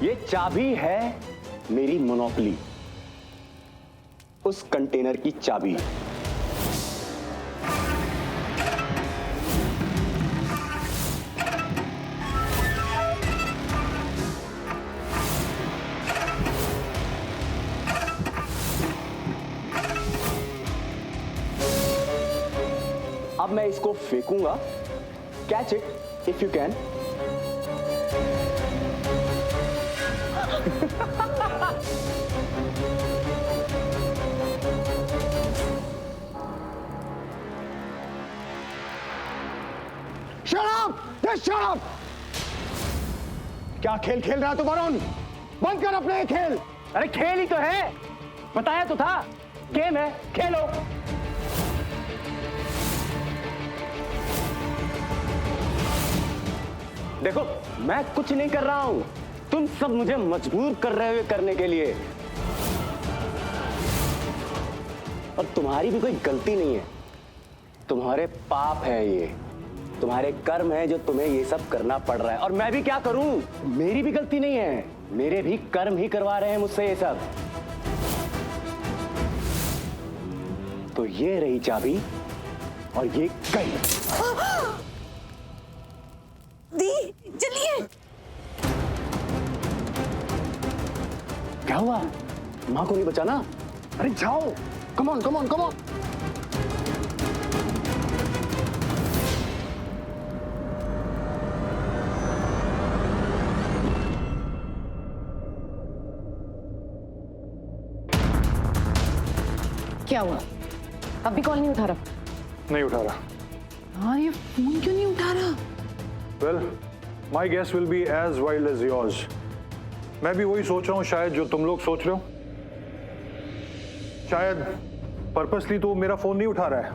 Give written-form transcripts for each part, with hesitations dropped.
ये चाबी है मेरी मोनोपोली, उस कंटेनर की चाबी। अब मैं इसको फेंकूंगा। Catch it if you can. Shut up! Just shut up! क्या खेल खेल रहा है तू वरुण? बंद कर अपने ये खेल। अरे खेल ही तो है, बताया तो था, गेम है, खेलो। देखो मैं कुछ नहीं कर रहा हूं, तुम सब मुझे मजबूर कर रहे हो करने के लिए, और तुम्हारी भी कोई गलती नहीं है, तुम्हारे पाप है ये, तुम्हारे कर्म है जो तुम्हें ये सब करना पड़ रहा है। और मैं भी क्या करूं, मेरी भी गलती नहीं है, मेरे भी कर्म ही करवा रहे हैं मुझसे ये सब। तो ये रही चाबी और ये गई। दी चलिए। क्या हुआ, मां को नहीं बचाना? अरे जाओ, come on come on come on. क्या हुआ, अब भी कॉल नहीं उठा रहा? नहीं उठा रहा। हाँ, ये फोन क्यों नहीं उठा रहा? Well, my guess will be as wild as yours. मैं भी वही सोच रहा हूँ शायद जो तुम लोग सोच रहे हो। शायद पर्पसली तो मेरा फोन नहीं उठा रहा है,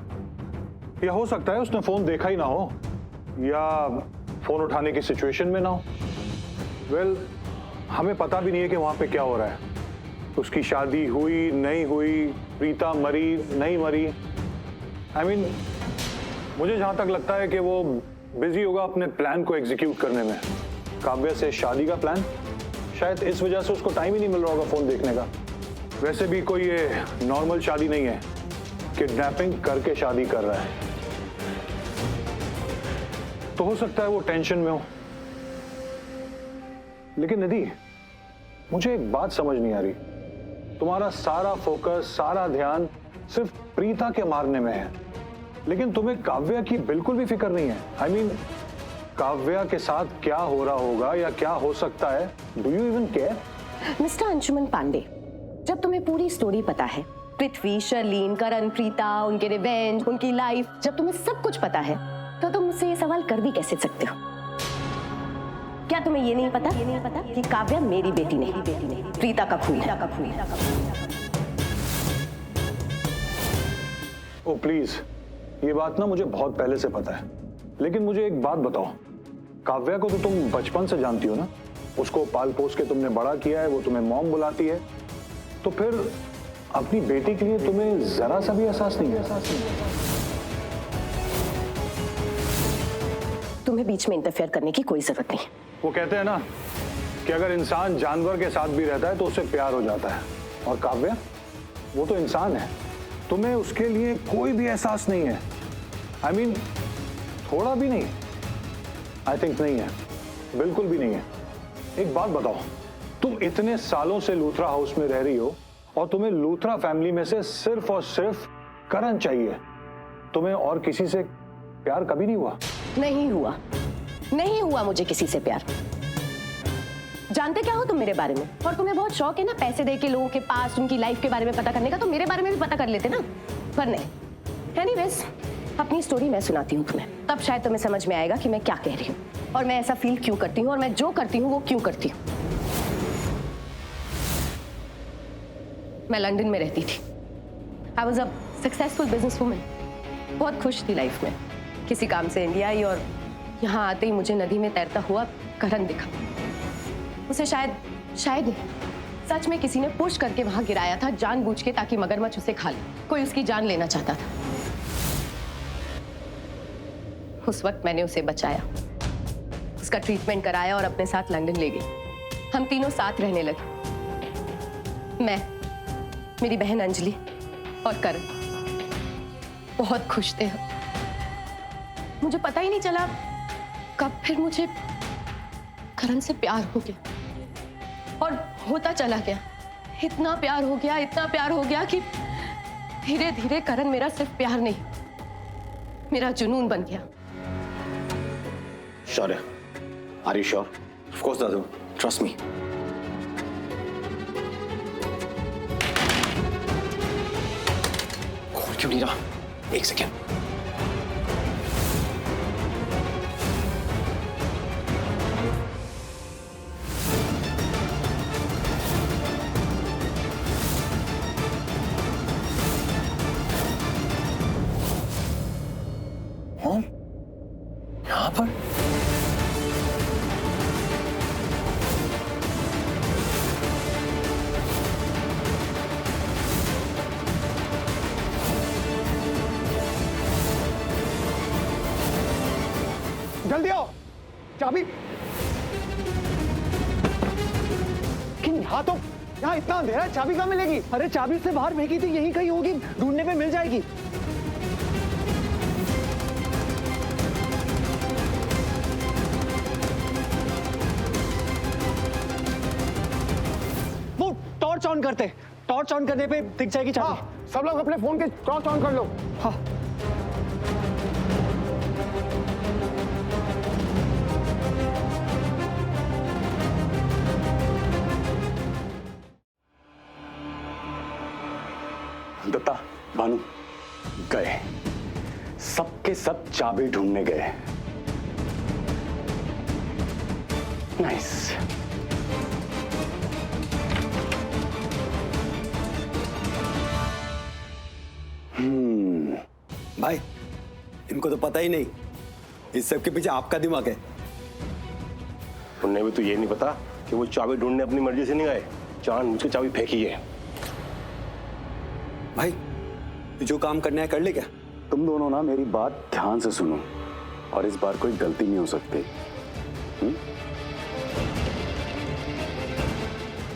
या हो सकता है उसने फोन देखा ही ना हो, या फोन उठाने की सिचुएशन में ना हो। Well, हमें पता भी नहीं है कि वहां पे क्या हो रहा है। उसकी शादी हुई नहीं हुई, प्रीता मरी नहीं मरी। I mean, मुझे जहां तक लगता है कि वो बिजी होगा अपने प्लान को एग्जीक्यूट करने में। काव्या से शादी का प्लान, शायद इस वजह से उसको टाइम ही नहीं मिल रहा होगा फोन देखने का। वैसे भी कोई ये नॉर्मल शादी नहीं है, किडनैपिंग करके शादी कर रहा है, तो हो सकता है वो टेंशन में हो। लेकिन निधि, मुझे एक बात समझ नहीं आ रही, तुम्हारा सारा फोकस, सारा ध्यान सिर्फ प्रीता के मारने में है, लेकिन तुम्हें काव्या की बिल्कुल भी फिक्र नहीं है। I mean, काव्या के साथ क्या हो रहा होगा या क्या हो सकता है, do you even care? Mister Anshuman Pandey, जब तुम्हें पूरी स्टोरी पता है, पृथ्वी, शर्लीन, करण, प्रीता, उनके रिवेंज, उनकी लाइफ, जब तुम्हें सब कुछ पता है, तो तुम मुझसे ये सवाल कर भी कैसे सकते हो? क्या तुम्हें ये नहीं पता कि काव्या मेरी बेटी नहीं, प्रीता का खून है। ओ प्लीज, ये बात ना मुझे बहुत पहले से पता है, लेकिन मुझे एक बात बताओ, काव्या को तो तुम बचपन से जानती हो ना, उसको पाल पोस के तुमने बड़ा किया है, वो तुम्हें मॉम बुलाती है, तो फिर अपनी बेटी के लिए तुम्हें जरा सा भी एहसास नहीं है? तुम्हें बीच में इंटरफेयर करने की कोई जरूरत नहीं। वो कहते हैं ना कि अगर इंसान जानवर के साथ भी रहता है तो उससे प्यार हो जाता है, और काव्या वो तो इंसान है, तुम्हें उसके लिए कोई भी एहसास नहीं है। I mean, थोड़ा भी नहीं। आई थिंक नहीं है, बिल्कुल भी नहीं है। एक बात बताओ, तुम इतने सालों से लूथरा हाउस में रह रही हो और तुम्हें लूथरा फैमिली में से सिर्फ और सिर्फ करण चाहिए, तुम्हें और किसी से प्यार कभी नहीं हुआ? नहीं हुआ मुझे किसी से प्यार। जानते क्या हो तुम मेरे बारे में, और तुम्हें बहुत शौक है ना पैसे दे के लोगों के पास उनकी लाइफ के बारे में पता करने का, तो मेरे बारे में भी पता कर लेते ना, पर नहीं। एनीवेज, अपनी स्टोरी मैं सुनाती हूँ तुम्हें, तब शायद तुम्हें समझ में आएगा कि मैं क्या कह रही हूँ, और मैं ऐसा फील क्यों करती हूँ, और मैं जो करती हूँ वो क्यों करती हूँ। मैं लंदन में रहती थी। I was a successful business woman, बहुत खुश थी लाइफ में। किसी काम से इंडिया आई और यहाँ आते ही मुझे नदी में तैरता हुआ करण दिखा। उसे शायद नहीं, सच में किसी ने पुश करके वहां गिराया था जानबूझ के, ताकि मगरमच्छ उसे खा ले। कोई उसकी जान लेना चाहता था। उस वक्त मैंने उसे बचाया, उसका ट्रीटमेंट कराया और अपने साथ लंदन ले गई। हम तीनों साथ रहने लगे। मैं, मेरी बहन अंजलि और करण बहुत खुश थे। मुझे पता ही नहीं चला कब फिर मुझे करण से प्यार हो गया और होता चला गया। इतना प्यार हो गया कि धीरे धीरे करण मेरा सिर्फ प्यार नहीं, मेरा जुनून बन गया। Sure. Are you sure? Of course, Dadu. Trust me. Call क्यों नहीं रहा? एक सेकेंड. हाँ? यहाँ पर? जल्दी आओ, चाबी। यहाँ तो यहाँ इतना अंधेरा है, चाबी कहाँ मिलेगी? अरे चाबी से बाहर फेंकी थी, यहीं कहीं होगी, ढूंढने पे मिल जाएगी। वो टॉर्च ऑन करते, टॉर्च ऑन करने पे दिख जाएगी चाबी। हाँ, सब लोग अपने फोन के टॉर्च ऑन कर लो। हाँ। दत्ता, भानु गए, सबके सब चाबी ढूंढने गए। नाइस। भाई, इनको तो पता ही नहीं, इस सब के पीछे आपका दिमाग है। उन्हें भी तो ये नहीं पता कि वो चाबी ढूंढने अपनी मर्जी से नहीं गए, जानबूझ के चाबी फेंकी है। भाई, जो काम करना है कर ले क्या? तुम दोनों ना मेरी बात ध्यान से सुनो, और इस बार कोई गलती नहीं हो सकती।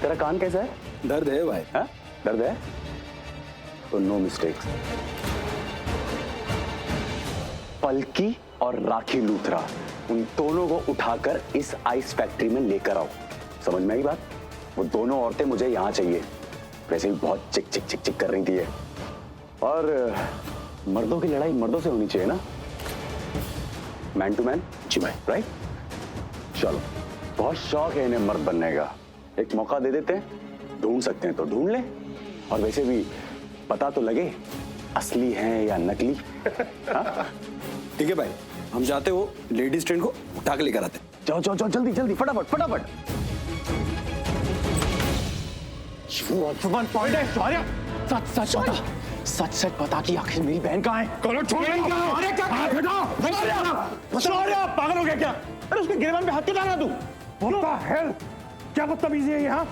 तेरा कान कैसा है? दर्द है भाई। हा? दर्द है तो नो मिस्टेक्स। पलकी और राखी लूथरा, उन दोनों को उठाकर इस आइस फैक्ट्री में लेकर आओ। समझ में आई बात? वो दोनों औरतें मुझे यहां चाहिए। वैसे भी बहुत चिक चिक चिक चिक कर रही थी ये। और मर्दों की लड़ाई मर्दों से होनी चाहिए ना, मैन टू मैन। जी भाई। राइट, चलो। बहुत शौक है इन्हें मर्द बनने का, एक मौका दे देते हैं। ढूंढ सकते हैं तो ढूंढ ले, और वैसे भी पता तो लगे असली हैं या नकली। ठीक है भाई, हम जाते हो लेडीज ट्रेन को उठा के लेकर आते। जाओ जाओ जाओ, जल्दी जल्दी, फटाफट फटाफट। पॉइंट है शौर्य। सच सच बता, सच सच बता कि आखिर मेरी बहन कहाँ है? करो, छोड़ शौर्य, पागल हो गया क्या? अरे उसके गिरबान पे हाथ क्यों डाला तू? What the hell? क्या बदतमीजी है यहाँ?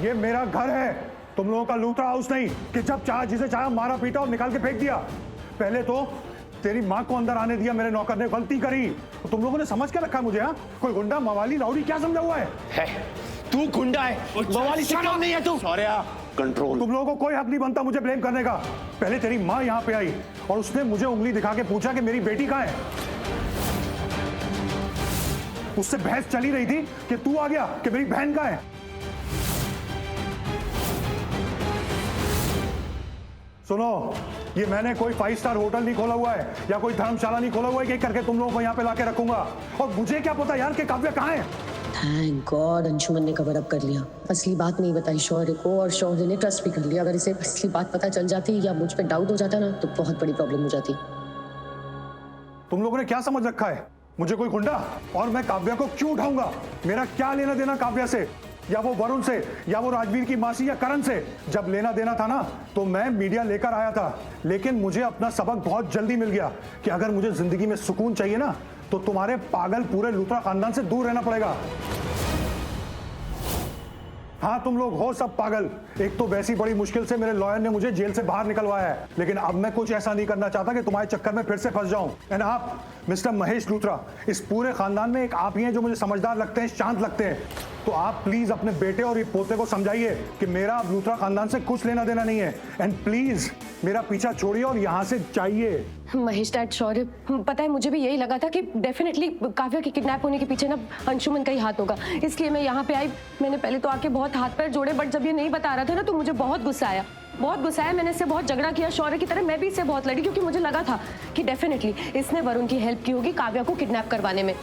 ये मेरा घर है, तुम लोगों का लूथरा हाउस नहीं कि जब चाहा जिसे चाहा मारा पीटा और निकाल के फेंक दिया। पहले तो तेरी माँ को अंदर आने दिया मेरे नौकर ने, गलती करी। तो तुम लोगों ने समझ क्या रखा मुझे? हाँ, कोई गुंडा मवाली राउडी क्या समझा हुआ है? तू गुंडा है, मवाली से कम नहीं है तू। शौर्य, कंट्रोल। तुम लोगों को कोई हक नहीं बनता मुझे ब्लेम करने का। पहले तेरी माँ यहाँ पे आई और उसने मुझे उंगली दिखा के पूछा कि मेरी बेटी कहाँ है। उससे बहस चली रही थी कि तू आ गया कि मेरी बहन कहाँ है। सुनो, ये मैंने कोई 5 स्टार होटल नहीं खोला हुआ है या कोई धर्मशाला नहीं खोला हुआ है कि करके तुम लोगों को यहाँ पे लाके रखूंगा। और मुझे क्या पता यार कि काव्या कहाँ है। थैंक गॉड अंशुमन ने कवर अप कर लिया, असली बात नहीं बताई शौर्य को, और शौर्य ने ट्रस्ट भी कर लिया। अगर इसे असली बात पता चल जाती या मुझ पे डाउट हो जाता ना, तो बहुत बड़ी प्रॉब्लम हो जाती। तुम लोगों ने क्या समझ रखा है? मुझे कोई गुंडा? और मैं काव्या को क्यों उठाऊंगा? मेरा क्या लेना देना काव्या से, या वो वरुण से, या वो राजवीर की मासी या करण से? जब लेना देना था ना, तो मैं मीडिया लेकर आया था। लेकिन मुझे अपना सबक बहुत जल्दी मिल गया कि अगर मुझे जिंदगी में सुकून चाहिए ना, तो तुम्हारे पागल पूरे लूथरा खानदान से दूर रहना पड़ेगा। हाँ, तुम लोग हो सब पागल। एक तो वैसी बड़ी मुश्किल से मेरे लॉयर ने मुझे जेल से बाहर निकलवाया है, लेकिन अब मैं कुछ ऐसा नहीं करना चाहता कि तुम्हारे चक्कर में फिर से फंस जाऊं। एंड आप मिस्टर महेश लूथरा, इस पूरे खानदान में एक आप ही हैं जो मुझे समझदार लगते हैं, शांत लगते हैं। तो आप प्लीज अपने बेटे और ये पोते को समझाइए कि मेरा अब लूथरा खानदान से कुछ लेना देना नहीं है। एंड प्लीज मेरा पीछा छोड़िए और यहाँ से जाइए। महेश डैड शौर्य, पता है मुझे भी यही लगा था कि डेफिनेटली काव्या के किडनैप होने के पीछे ना अंशुमन का ही हाथ होगा, इसलिए मैं यहाँ पे आई। मैंने पहले तो आके बहुत हाथ पैर जोड़े, बट जब ये नहीं बता रहा था ना तो मुझे बहुत गुस्सा आया, बहुत गुस्सा आया। मैंने इससे बहुत झगड़ा किया, शौर्य की तरह मैं भी इससे बहुत लड़ी, क्योंकि मुझे लगा था कि डेफिनेटली इसने वरुण की हेल्प की होगी काव्या को किडनैप करवाने में।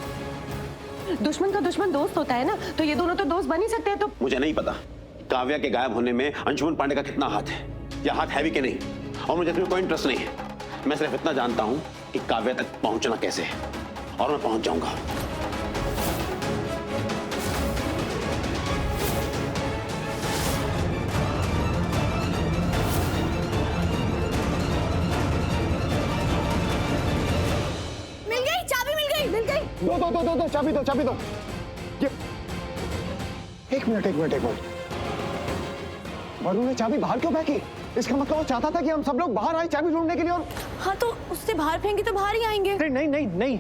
दुश्मन का दुश्मन दोस्त होता है ना, तो ये दोनों तो दोस्त बन ही सकते हैं। तो मुझे नहीं पता काव्या के गायब होने में अंशुमन पांडे का कितना हाथ है, या हाथ है भी कि नहीं, और मुझे इसमें कोई इंटरेस्ट नहीं है। मैं सिर्फ इतना जानता हूं कि काव्या तक पहुंचना कैसे है, और मैं पहुंच जाऊंगा। मिल गई चाबी, मिल गई, मिल गई। दो चाबी दो। ये एक मिनट। वरुण ने चाबी बाहर क्यों फेंकी? इसका मतलब वो चाहता था कि हम सब लोग बाहर आए चाबी ढूंढने के लिए। और हाँ तो उससे बाहर फेंकी तो बाहर ही आएंगे। नहीं,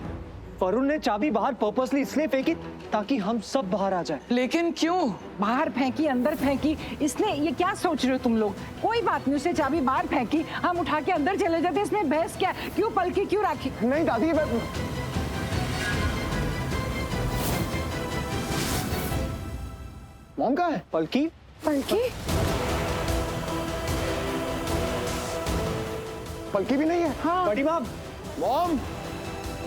वरुण ने चाबी बाहर पर्पसली इसलिए फेंकी ताकि हम सब बाहर आ जाए। लेकिन क्यों? बाहर फेंकी, अंदर फेंकी, इसने ये क्या सोच रहे हो तुम लोग? कोई बात नहीं, उसने चाबी बाहर फेंकी, हम उठा के अंदर चले जाते, इसमें बहस क्या? क्यों पलकी क्यों राखी? नहीं दादी, मॉम कहाँ है? पलकी भी नहीं है। हाँ। बड़ी मॉम,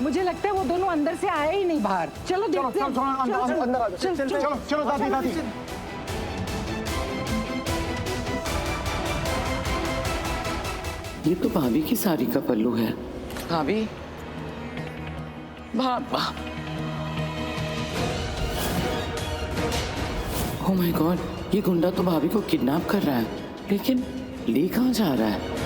मुझे लगता है वो दोनों अंदर से आए ही नहीं बाहर। चलो देखते हैं। अंदर आ जाओ। चलो दादी। ये तो भाभी की साड़ी का पल्लू है। भाभी, ओह माय गॉड, ये गुंडा तो भाभी को किडनैप कर रहा है, लेकिन ले कहाँ जा रहा है?